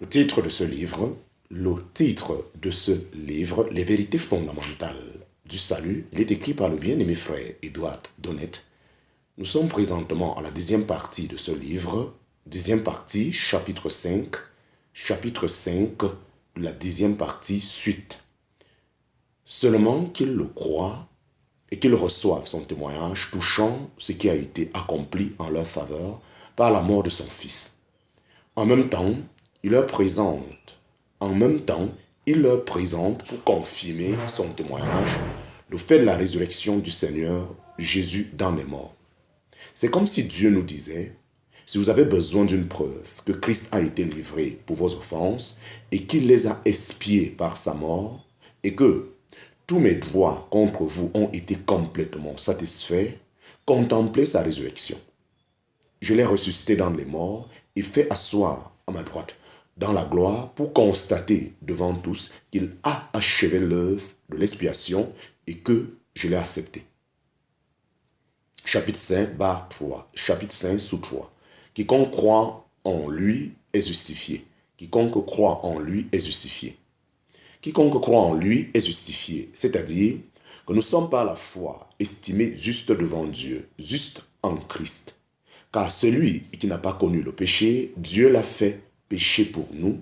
Le titre de ce livre, Les vérités fondamentales du salut, il est écrit par le bien-aimé frère Edouard Donnet. Nous sommes présentement à la 10e partie de ce livre, 10e partie, chapitre 5, la 10e partie, suite. Seulement qu'ils le croient et qu'ils reçoivent son témoignage touchant ce qui a été accompli en leur faveur par la mort de son Fils. En même temps, il leur présente pour confirmer son témoignage le fait de la résurrection du Seigneur Jésus dans les morts. C'est comme si Dieu nous disait, si vous avez besoin d'une preuve que Christ a été livré pour vos offenses et qu'il les a expiées par sa mort et que tous mes droits contre vous ont été complètement satisfaits, contemplez sa résurrection. Je l'ai ressuscité dans les morts et fait asseoir à ma droite dans la gloire pour constater devant tous qu'il a achevé l'œuvre de l'expiation et que je l'ai accepté. Chapitre 5, barre 3. Chapitre 5, sous 3. Quiconque croit en lui est justifié. Quiconque croit en lui est justifié. Quiconque croit en lui est justifié, c'est-à-dire que nous sommes par la foi estimés justes devant Dieu, justes en Christ. Car celui qui n'a pas connu le péché, Dieu l'a fait péché pour nous,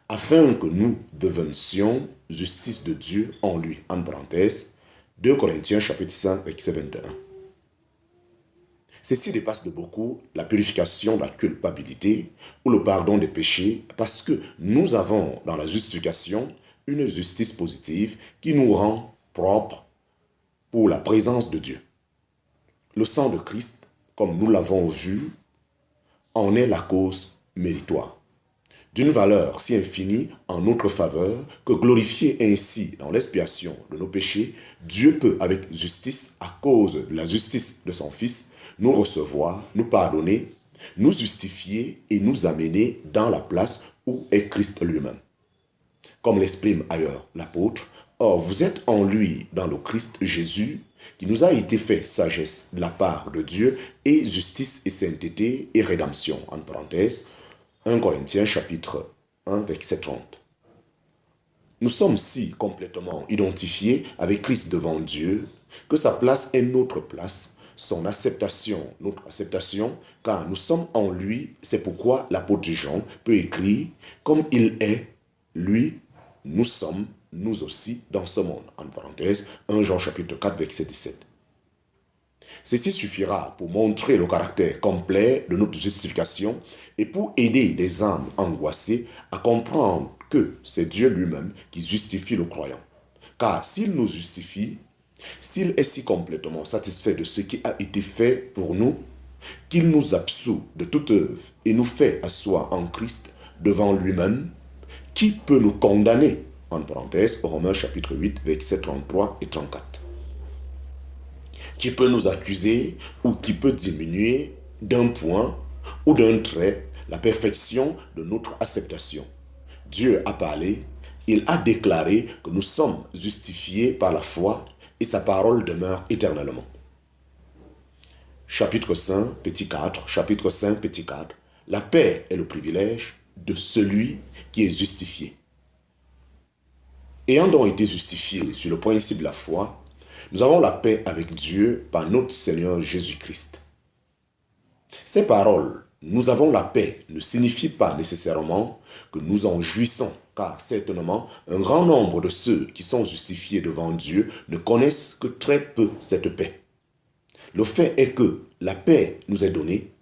afin que nous deventions justice de Dieu en lui. En parenthèse, 2 Corinthiens chapitre 5, verset 21. Ceci dépasse de beaucoup la purification de la culpabilité ou le pardon des péchés parce que nous avons dans la justification une justice positive qui nous rend propres pour la présence de Dieu. Le sang de Christ, comme nous l'avons vu, en est la cause méritoire. D'une valeur si infinie en notre faveur que glorifié ainsi dans l'expiation de nos péchés, Dieu peut avec justice, à cause de la justice de son Fils, nous recevoir, nous pardonner, nous justifier et nous amener dans la place où est Christ lui-même. Comme l'exprime ailleurs l'apôtre, or vous êtes en lui, dans le Christ Jésus, qui nous a été fait sagesse de la part de Dieu et justice et sainteté et rédemption. En parenthèse, 1 Corinthiens chapitre 1, verset 30. Nous sommes si complètement identifiés avec Christ devant Dieu que sa place est notre place, son acceptation, notre acceptation, car nous sommes en lui. C'est pourquoi l'apôtre Jean peut écrire « Comme il est, lui, nous sommes, nous aussi, dans ce monde ». En parenthèse, 1 Jean chapitre 4, verset 17. Ceci suffira pour montrer le caractère complet de notre justification et pour aider les âmes angoissées à comprendre que c'est Dieu lui-même qui justifie le croyant. Car s'il nous justifie, s'il est si complètement satisfait de ce qui a été fait pour nous, qu'il nous absout de toute œuvre et nous fait asseoir en Christ devant lui-même, qui peut nous condamner? En parenthèse, Romains chapitre 8, versets 33 et 34. Qui peut nous accuser ou qui peut diminuer d'un point ou d'un trait la perfection de notre acceptation? Dieu a parlé, il a déclaré que nous sommes justifiés par la foi et sa parole demeure éternellement. Chapitre 5, petit 4, chapitre 5, petit 4. La paix est le privilège de celui qui est justifié. Ayant donc été justifiés sur le principe de la foi, nous avons la paix avec Dieu par notre Seigneur Jésus-Christ. Ces paroles, nous avons la paix, ne signifient pas nécessairement que nous en jouissons, car certainement, un grand nombre de ceux qui sont justifiés devant Dieu ne connaissent que très peu cette paix. Le fait est que la paix nous est donnée,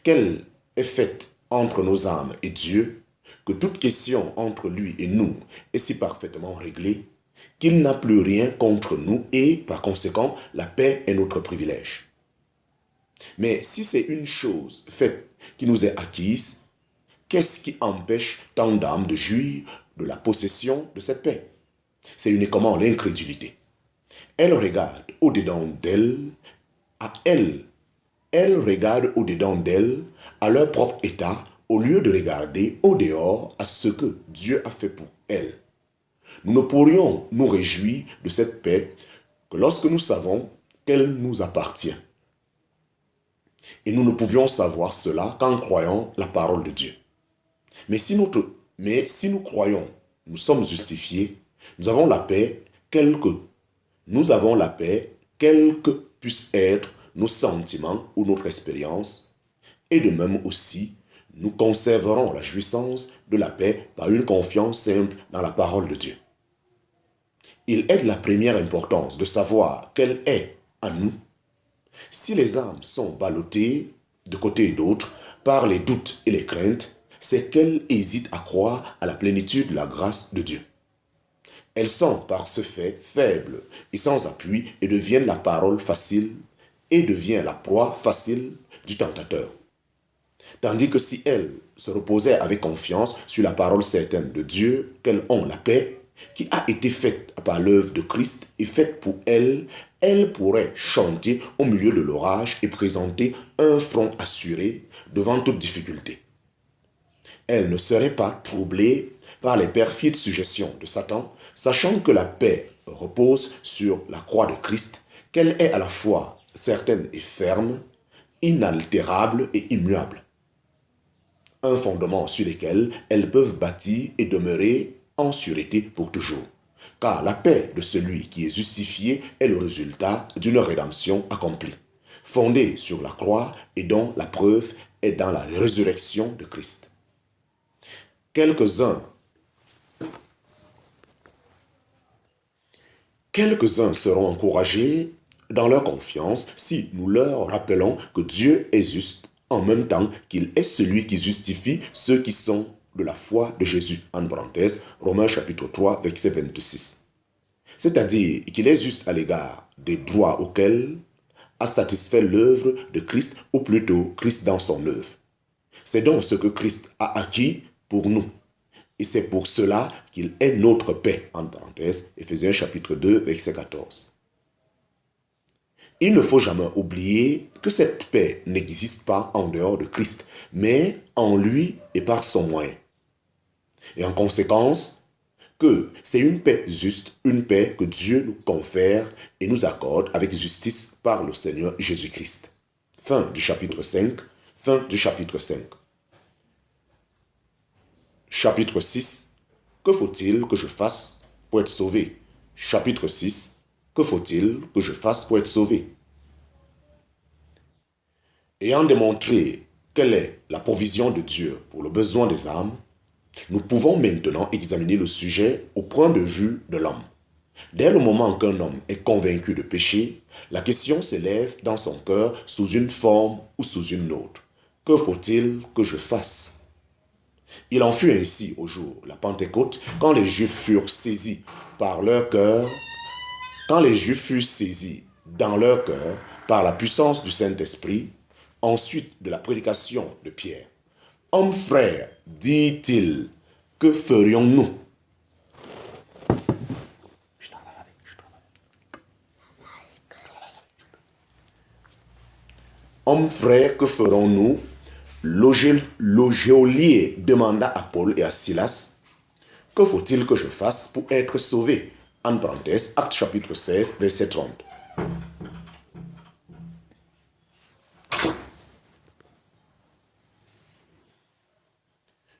qu'elle est faite entre nos âmes et Dieu, que toute question entre lui et nous est si parfaitement réglée, qu'il n'a plus rien contre nous et, par conséquent, la paix est notre privilège. Mais si c'est une chose faite qui nous est acquise, qu'est-ce qui empêche tant d'âmes de jouir de la possession de cette paix? C'est uniquement l'incrédulité. Elle regarde au-dedans d'elle, elles regardent au-dedans d'elles, à leur propre état, au lieu de regarder au dehors à ce que Dieu a fait pour elles. Nous ne pourrions nous réjouir de cette paix que lorsque nous savons qu'elle nous appartient. Et nous ne pouvions savoir cela qu'en croyant la parole de Dieu. Mais Mais si nous croyons, nous sommes justifiés, nous avons la paix, quels que puissent être nos sentiments ou notre expérience, et de même aussi, nous conserverons la jouissance de la paix par une confiance simple dans la parole de Dieu. Il est de la première importance de savoir quelle est en nous. Si les âmes sont ballottées de côté et d'autre par les doutes et les craintes, c'est qu'elles hésitent à croire à la plénitude de la grâce de Dieu. Elles sont par ce fait faibles et sans appui et deviennent la parole facile et devient la proie facile du tentateur. Tandis que si elles se reposaient avec confiance sur la parole certaine de Dieu, qu'elles ont la paix, qui a été faite par l'œuvre de Christ et faite pour elles, elles pourraient chanter au milieu de l'orage et présenter un front assuré devant toute difficulté. Elles ne seraient pas troublées par les perfides suggestions de Satan, sachant que la paix repose sur la croix de Christ, qu'elle est à la fois certaine et ferme, inaltérable et immuable. Un fondement sur lequel elles peuvent bâtir et demeurer en sûreté pour toujours. Car la paix de celui qui est justifié est le résultat d'une rédemption accomplie, fondée sur la croix et dont la preuve est dans la résurrection de Christ. Quelques-uns seront encouragés dans leur confiance si nous leur rappelons que Dieu est juste en même temps qu'il est celui qui justifie ceux qui sont de la foi de Jésus. En parenthèse, Romains chapitre 3, verset 26. C'est-à-dire qu'il est juste à l'égard des droits auxquels a satisfait l'œuvre de Christ, ou plutôt Christ dans son œuvre. C'est donc ce que Christ a acquis pour nous. Et c'est pour cela qu'il est notre paix. En parenthèse, Éphésiens chapitre 2, verset 14. Il ne faut jamais oublier que cette paix n'existe pas en dehors de Christ, mais en lui et par son moyen. Et en conséquence, que c'est une paix juste, une paix que Dieu nous confère et nous accorde avec justice par le Seigneur Jésus-Christ. Fin du chapitre 5, fin du chapitre 5. Chapitre 6, que faut-il que je fasse pour être sauvé? Chapitre 6, que faut-il que je fasse pour être sauvé? Ayant démontré quelle est la provision de Dieu pour le besoin des âmes, nous pouvons maintenant examiner le sujet au point de vue de l'homme. Dès le moment qu'un homme est convaincu de péché, la question s'élève dans son cœur sous une forme ou sous une autre. Que faut-il que je fasse? Il en fut ainsi au jour de la Pentecôte, quand les Juifs furent saisis par leur cœur, quand les Juifs furent saisis dans leur cœur par la puissance du Saint-Esprit, ensuite de la prédication de Pierre. Hommes frères, dit-il, que ferions-nous? Hommes frères, que ferons-nous? Le geôlier demanda à Paul et à Silas, que faut-il que je fasse pour être sauvé? En parenthèse, Actes chapitre 16, verset 30.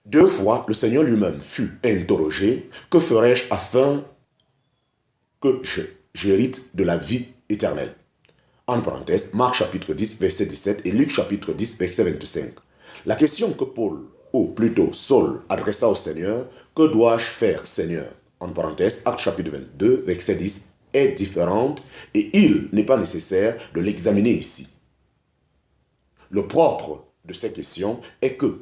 Deux fois, le Seigneur lui-même fut interrogé, que ferai-je afin que j'hérite de la vie éternelle? En parenthèse, Marc chapitre 10, verset 17 et Luc chapitre 10, verset 25. La question que Paul, ou plutôt Saul, adressa au Seigneur, que dois-je faire, Seigneur? En parenthèse, Actes chapitre 22, verset 10, est différente et il n'est pas nécessaire de l'examiner ici. Le propre de ces questions est que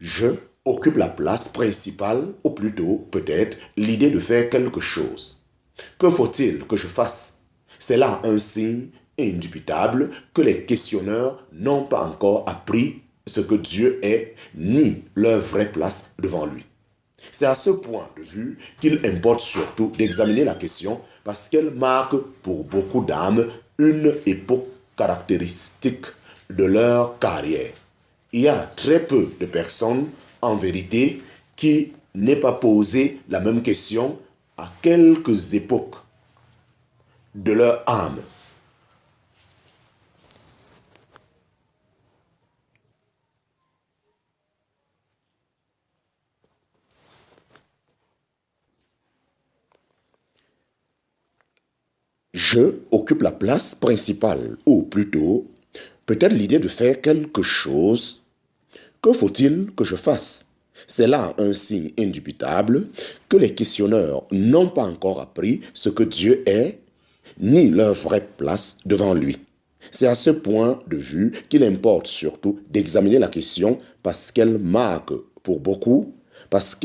je occupe la place principale, ou plutôt peut-être l'idée de faire quelque chose. Que faut-il que je fasse? C'est là un signe indubitable que les questionneurs n'ont pas encore appris ce que Dieu est, ni leur vraie place devant lui. C'est à ce point de vue qu'il importe surtout d'examiner la question parce qu'elle marque pour beaucoup d'âmes une époque caractéristique de leur carrière. Il y a très peu de personnes, en vérité, qui n'aient pas posé la même question à quelques époques de leur âme. je occupe la place principale, ou plutôt, peut-être l'idée de faire quelque chose. Que faut-il que je fasse? C'est là un signe indubitable que les questionneurs n'ont pas encore appris ce que Dieu est, ni leur vraie place devant lui. C'est à ce point de vue qu'il importe surtout d'examiner la question parce qu'elle marque pour beaucoup, parce,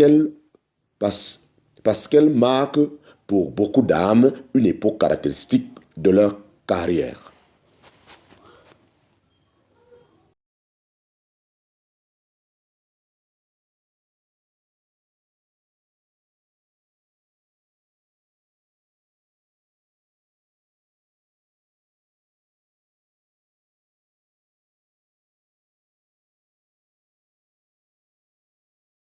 parce qu'elle marque pour beaucoup d'âmes une époque caractéristique de leur carrière.